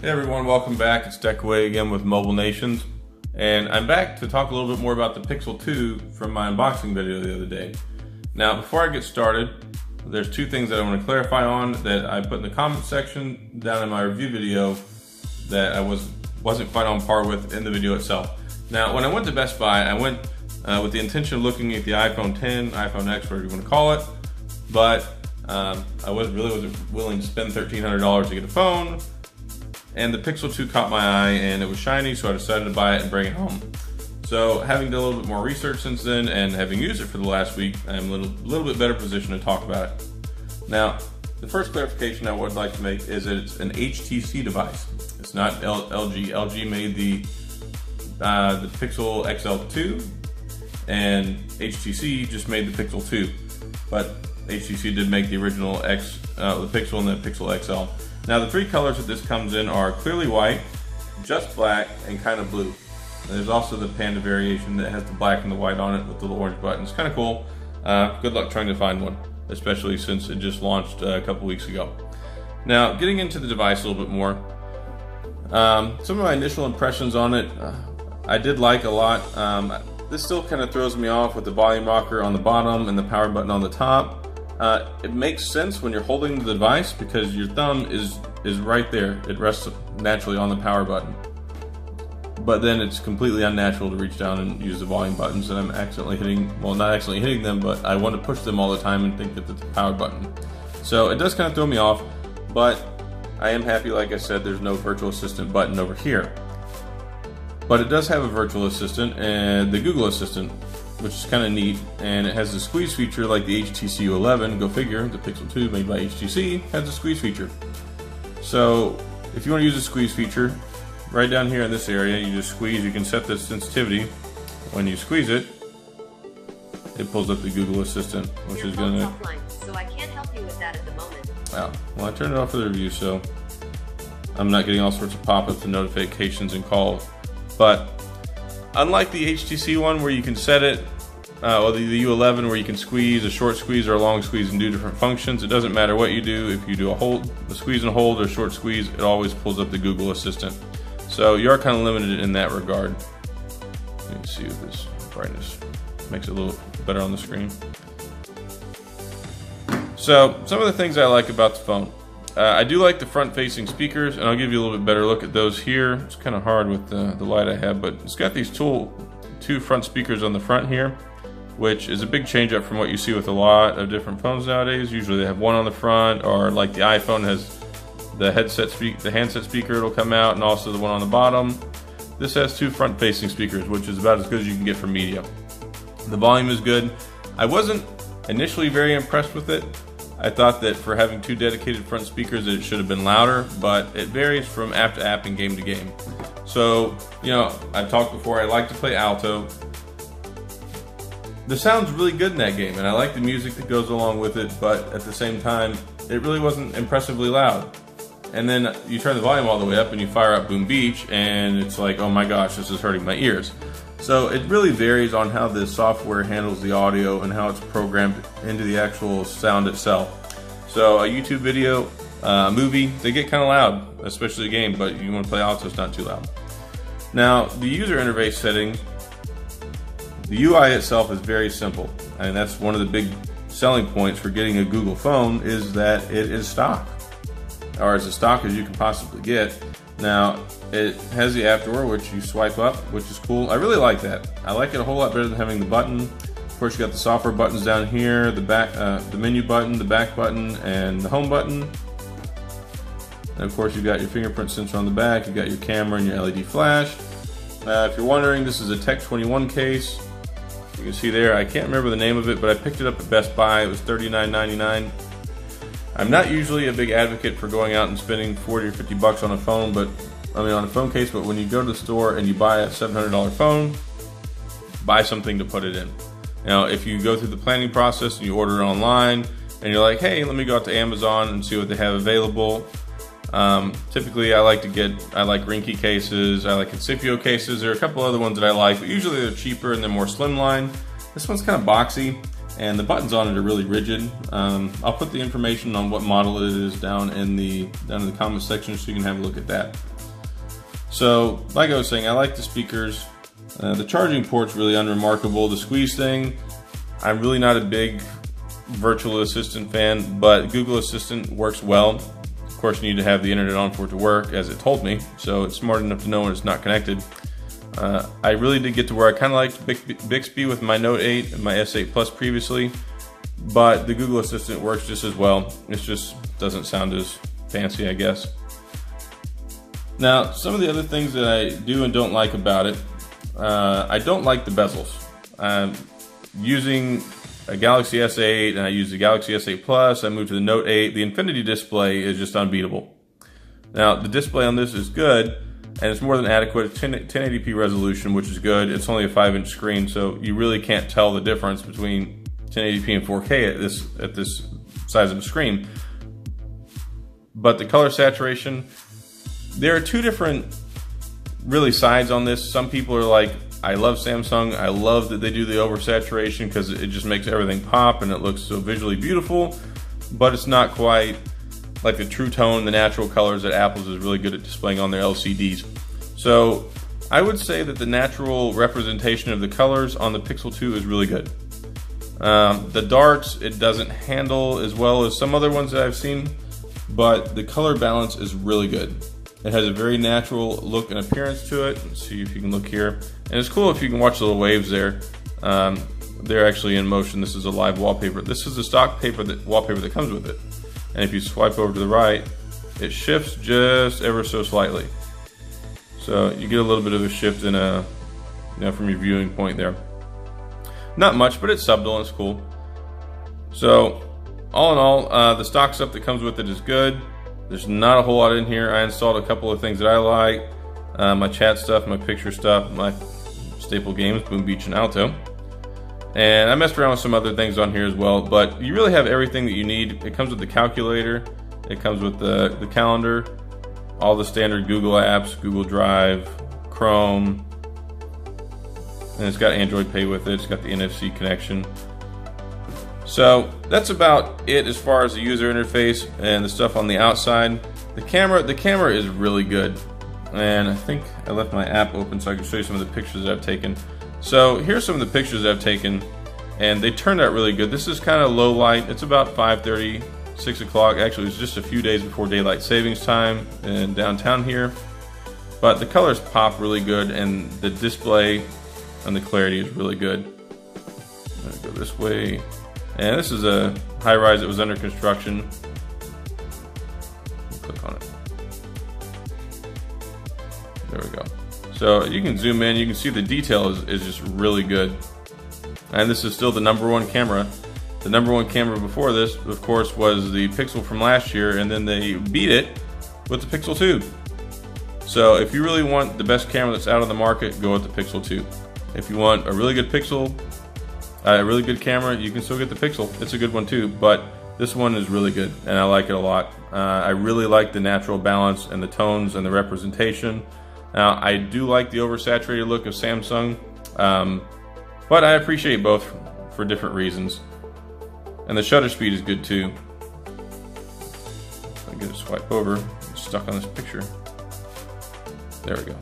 Hey everyone, welcome back. It's Decaway again with Mobile Nations, and I'm back to talk a little bit more about the Pixel 2 from my unboxing video the other day. Now, before I get started, there's two things that I want to clarify on that I put in the comment section down in my review video that I wasn't quite on par with in the video itself. Now, when I went to Best Buy, I went with the intention of looking at the iPhone 10, iPhone X, whatever you want to call it, but I wasn't willing to spend $1,300 to get a phone. And the Pixel 2 caught my eye and it was shiny, so I decided to buy it and bring it home. So having done a little bit more research since then and having used it for the last week, I'm in a little bit better position to talk about it. Now, the first clarification I would like to make is that it's an HTC device. It's not LG. LG made the Pixel XL2 and HTC just made the Pixel 2. But HTC did make the original the Pixel and the Pixel XL. Now the three colors that this comes in are clearly white, just black, and kind of blue. And there's also the Panda variation that has the black and the white on it with the little orange buttons. Kind of cool. Good luck trying to find one, especially since it just launched a couple weeks ago. Now, getting into the device a little bit more, some of my initial impressions on it, I did like a lot. This still kind of throws me off with the volume rocker on the bottom and the power button on the top. It makes sense when you're holding the device because your thumb is right there. It rests naturally on the power button. But then it's completely unnatural to reach down and use the volume buttons, and I'm accidentally hitting, well, not accidentally hitting them, but I want to push them all the time and think that it's the power button. So it does kind of throw me off, but I am happy, like I said, there's no virtual assistant button over here. But it does have a virtual assistant and the Google Assistant, which is kind of neat, and it has the squeeze feature like the HTC U11. Go figure, the Pixel 2 made by HTC has a squeeze feature. So if you want to use the squeeze feature, right down here in this area, you just squeeze. You can set the sensitivity. When you squeeze it, it pulls up the Google Assistant, which is going to... So I can't help you with that at the moment. Wow. Well, I turned it off for the review, so I'm not getting all sorts of pop-ups and notifications and calls. But unlike the HTC one where you can set it, or the U11 where you can squeeze, a short squeeze or a long squeeze and do different functions, it doesn't matter what you do. If you do a squeeze and hold or a short squeeze, it always pulls up the Google Assistant. So you are kind of limited in that regard. Let me see if this brightness makes it a little better on the screen. So some of the things I like about the phone. I do like the front-facing speakers, and I'll give you a little bit better look at those here. It's kind of hard with the light I have, but it's got these two front speakers on the front here, which is a big change up from what you see with a lot of different phones nowadays. Usually they have one on the front, or like the iPhone has the handset speaker, it'll come out, and also the one on the bottom. This has two front-facing speakers, which is about as good as you can get from media. The volume is good. I wasn't initially very impressed with it. I thought that for having two dedicated front speakers that it should have been louder, but it varies from app to app and game to game. So, you know, I've talked before, I like to play alto. The sound's really good in that game, and I like the music that goes along with it, but at the same time, it really wasn't impressively loud. And then you turn the volume all the way up and you fire up Boom Beach, and it's like, oh my gosh, this is hurting my ears. So it really varies on how the software handles the audio and how it's programmed into the actual sound itself. So a YouTube video, movie, they get kind of loud, especially a game, but you want to play alto, it's not too loud. Now, the user interface setting, the UI itself is very simple, and that's one of the big selling points for getting a Google phone is that it is stock, or as stock as you can possibly get. Now, it has the app door, which you swipe up, which is cool. I really like that. I like it a whole lot better than having the button. Of course, you got the software buttons down here, the menu button, the back button, and the home button. And of course, you've got your fingerprint sensor on the back. You've got your camera and your LED flash. If you're wondering, this is a Tech 21 case. You can see there, I can't remember the name of it, but I picked it up at Best Buy. It was $39.99. I'm not usually a big advocate for going out and spending 40 or 50 bucks on a phone, on a phone case, but when you go to the store and you buy a $700 phone, buy something to put it in. Now, if you go through the planning process and you order it online, and you're like, hey, let me go out to Amazon and see what they have available. Typically, I like Rinky cases, I like Incipio cases. There are a couple other ones that I like, but usually they're cheaper and they're more slimline. This one's kind of boxy. and the buttons on it are really rigid. I'll put the information on what model it is down in the comment section so you can have a look at that. So, like I was saying, I like the speakers. The charging port's really unremarkable. The squeeze thing, I'm really not a big virtual assistant fan, but Google Assistant works well. Of course, you need to have the internet on for it to work, as it told me, so it's smart enough to know when it's not connected. I really did get to where I kind of liked Bixby with my Note 8 and my S8 Plus previously, but the Google Assistant works just as well. It just doesn't sound as fancy, I guess. Now, some of the other things that I do and don't like about it, I don't like the bezels. Using a Galaxy S8 and I use the Galaxy S8 Plus, I moved to the Note 8, the Infinity display is just unbeatable. Now, the display on this is good, and it's more than adequate. 1080p resolution, which is good. It's only a 5-inch screen, so you really can't tell the difference between 1080p and 4K at this size of a screen. But the color saturation, there are two different really sides on this. Some people are like, I love Samsung. I love that they do the oversaturation because it just makes everything pop and it looks so visually beautiful, but it's not quite like the true tone, the natural colors that Apple's is really good at displaying on their LCDs. So I would say that the natural representation of the colors on the Pixel 2 is really good. The darks, it doesn't handle as well as some other ones that I've seen, but the color balance is really good. It has a very natural look and appearance to it. Let's see if you can look here. And it's cool if you can watch the little waves there. They're actually in motion. This is a live wallpaper. This is the stock wallpaper that comes with it. And if you swipe over to the right, it shifts just ever so slightly. So you get a little bit of a shift in from your viewing point there. Not much, but it's subtle and it's cool. So all in all, the stock stuff that comes with it is good. There's not a whole lot in here. I installed a couple of things that I like. My chat stuff, my picture stuff, my staple games, Boom Beach and Alto. And I messed around with some other things on here as well, but you really have everything that you need. It comes with the calculator, it comes with the calendar, all the standard Google apps, Google Drive, Chrome, and it's got Android Pay with it, it's got the NFC connection. So that's about it as far as the user interface and the stuff on the outside. The camera is really good. And I think I left my app open so I can show you some of the pictures that I've taken. So here's some of the pictures that I've taken, and they turned out really good. This is kind of low light. It's about 5:30, 6 o'clock. Actually, it was just a few days before daylight savings time in downtown here. But the colors pop really good, and the display and the clarity is really good. I'm gonna go this way. And this is a high-rise that was under construction. Click on it. There we go. So you can zoom in, you can see the detail is just really good. And this is still the #1 camera. The #1 camera before this, of course, was the Pixel from last year, and then they beat it with the Pixel 2. So if you really want the best camera that's out on the market, go with the Pixel 2. If you want a really good Pixel, a really good camera, you can still get the Pixel. It's a good one too, but this one is really good, and I like it a lot. I really like the natural balance and the tones and the representation. Now, I do like the oversaturated look of Samsung, but I appreciate both for different reasons. And the shutter speed is good too. I'm gonna swipe over, I'm stuck on this picture. There we go.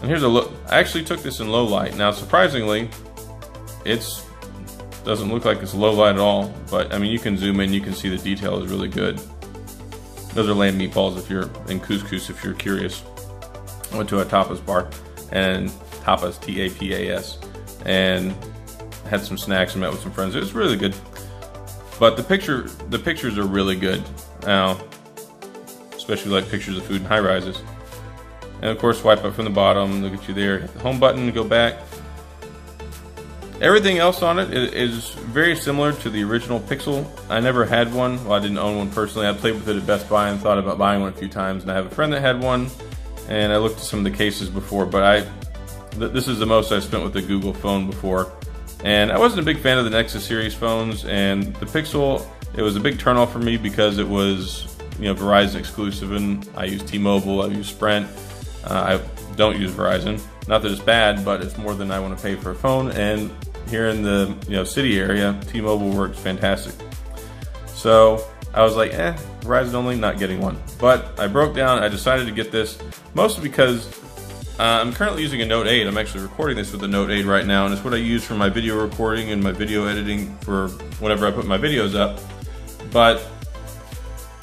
And here's a look. I actually took this in low light. Now, surprisingly, it's doesn't look like it's low light at all, but I mean, you can zoom in, you can see the detail is really good. Those are lamb meatballs if you're in couscous, if you're curious. I went to a tapas bar, and tapas, T-A-P-A-S, and had some snacks and met with some friends. It was really good. But the pictures are really good now, especially like pictures of food and high rises. And of course, swipe up from the bottom, look at you there, hit the home button, go back. Everything else on it is very similar to the original Pixel. I never had one. Well, I didn't own one personally. I played with it at Best Buy and thought about buying one a few times. And I have a friend that had one, and I looked at some of the cases before. But this is the most I've spent with the Google phone before. And I wasn't a big fan of the Nexus series phones. And the Pixel, it was a big turnoff for me because it was, Verizon exclusive, and I use T-Mobile, I use Sprint. I don't use Verizon. Not that it's bad, but it's more than I want to pay for a phone. And here in the city area, T-Mobile works fantastic. So I was like, Verizon only, not getting one. But I broke down, I decided to get this, mostly because I'm currently using a Note 8. I'm actually recording this with the Note 8 right now, and it's what I use for my video recording and my video editing for whenever I put my videos up. But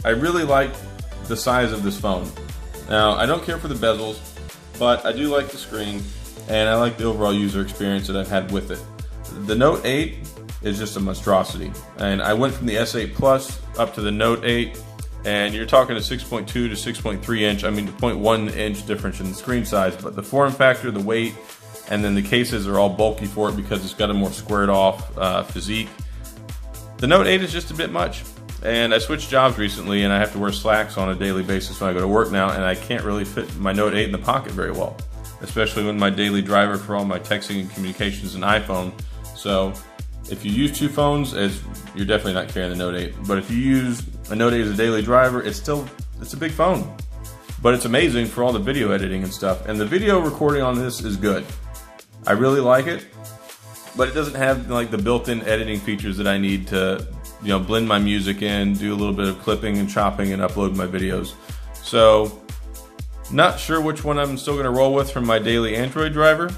I really like the size of this phone. Now, I don't care for the bezels, but I do like the screen, and I like the overall user experience that I've had with it. The Note 8 is just a monstrosity, and I went from the S8 Plus up to the Note 8, and you're talking a 6.2 to 6.3 inch, I mean the 0.1 inch difference in the screen size, but the form factor, the weight, and then the cases are all bulky for it because it's got a more squared off physique. The Note 8 is just a bit much. And I switched jobs recently, and I have to wear slacks on a daily basis when I go to work now, and I can't really fit my Note 8 in the pocket very well, especially when my daily driver for all my texting and communications is an iPhone. So if you use two phones, you're definitely not carrying the Note 8. But if you use a Note 8 as a daily driver, it's a big phone. But it's amazing for all the video editing and stuff. And the video recording on this is good. I really like it, but it doesn't have like the built-in editing features that I need to, you know, blend my music in, do a little bit of clipping and chopping, and upload my videos. So, not sure which one I'm still gonna roll with from my daily Android driver,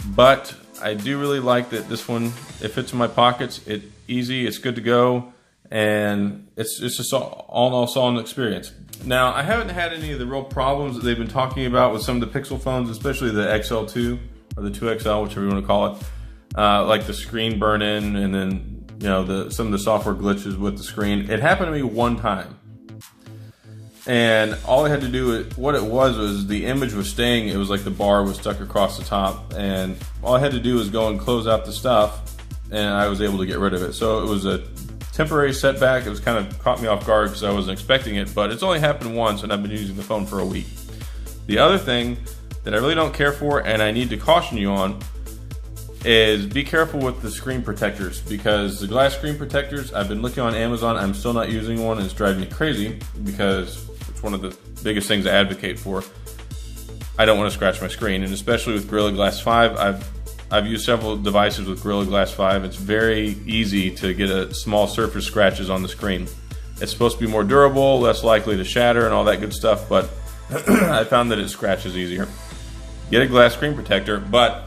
but I do really like that this one, it fits in my pockets, it's easy, it's good to go, and it's just all in all solid experience. Now, I haven't had any of the real problems that they've been talking about with some of the Pixel phones, especially the XL2, or the 2XL, whichever you wanna call it, like the screen burn-in, and then you know, some of the software glitches with the screen. It happened to me one time. And all I had to do, what it was the image was staying, it was like the bar was stuck across the top, and all I had to do was go and close out the stuff, and I was able to get rid of it. So it was a temporary setback. It was kind of caught me off guard because I wasn't expecting it, but it's only happened once, and I've been using the phone for a week. The other thing that I really don't care for, and I need to caution you on, is be careful with the screen protectors, because the glass screen protectors, I've been looking on Amazon, I'm still not using one, and it's driving me crazy because it's one of the biggest things I advocate for. I don't want to scratch my screen, and especially with Gorilla Glass 5, I've used several devices with Gorilla Glass 5. It's very easy to get a small surface scratches on the screen. It's supposed to be more durable, less likely to shatter and all that good stuff, but I found that it scratches easier. Get a glass screen protector, but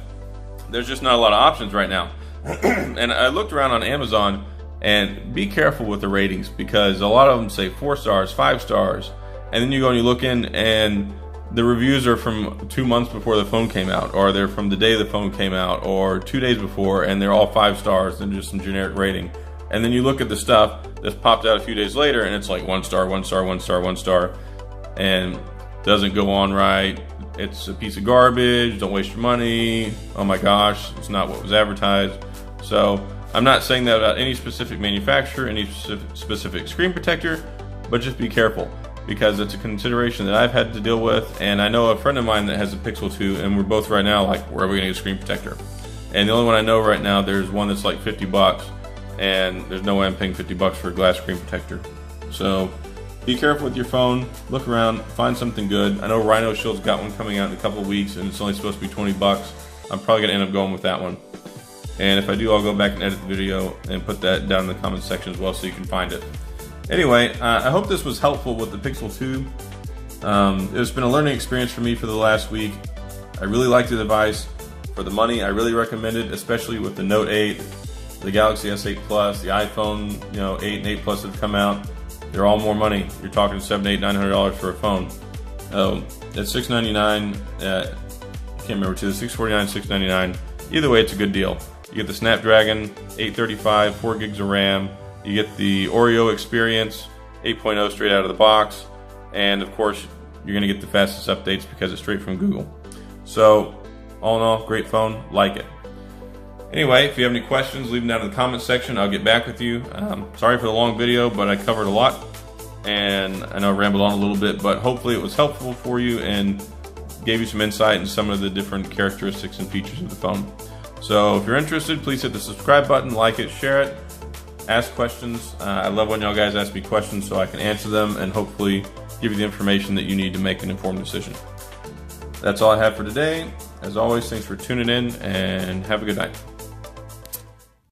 there's just not a lot of options right now. And I looked around on Amazon, and be careful with the ratings, because a lot of them say 4 stars, 5 stars, and then you go and you look in and the reviews are from 2 months before the phone came out, or they're from the day the phone came out, or 2 days before, and they're all 5 stars and just some generic rating. And then you look at the stuff that's popped out a few days later, and it's like 1 star, 1 star, 1 star, 1 star, and doesn't go on right. It's a piece of garbage, don't waste your money, oh my gosh, it's not what was advertised. So I'm not saying that about any specific manufacturer, any specific screen protector, but just be careful, because it's a consideration that I've had to deal with. And I know a friend of mine that has a Pixel 2, and we're both right now like, where are we gonna get a screen protector? And the only one I know right now, there's one that's like 50 bucks, and there's no way I'm paying 50 bucks for a glass screen protector. So be careful with your phone, look around, find something good. I know Rhino Shield's got one coming out in a couple of weeks, and it's only supposed to be 20 bucks. I'm probably gonna end up going with that one. And if I do, I'll go back and edit the video and put that down in the comment section as well so you can find it. Anyway, I hope this was helpful with the Pixel 2. It's been a learning experience for me for the last week. I really like the device. For the money, I really recommend it, especially with the Note 8, the Galaxy S8 Plus, the iPhone 8 and 8 Plus that have come out. They're all more money. You're talking $700, $800, $900 for a phone. At $699, I can't remember too, $649, $699. Either way, it's a good deal. You get the Snapdragon 835, 4 gigs of RAM. You get the Oreo experience, 8.0 straight out of the box. And of course, you're gonna get the fastest updates because it's straight from Google. So, all in all, great phone, like it. Anyway, if you have any questions, leave them down in the comment section. I'll get back with you. Sorry for the long video, but I covered a lot. And I know I rambled on a little bit, but hopefully it was helpful for you and gave you some insight into some of the different characteristics and features of the phone. So if you're interested, please hit the subscribe button, like it, share it, ask questions. I love when y'all guys ask me questions so I can answer them and hopefully give you the information that you need to make an informed decision. That's all I have for today. As always, thanks for tuning in and have a good night.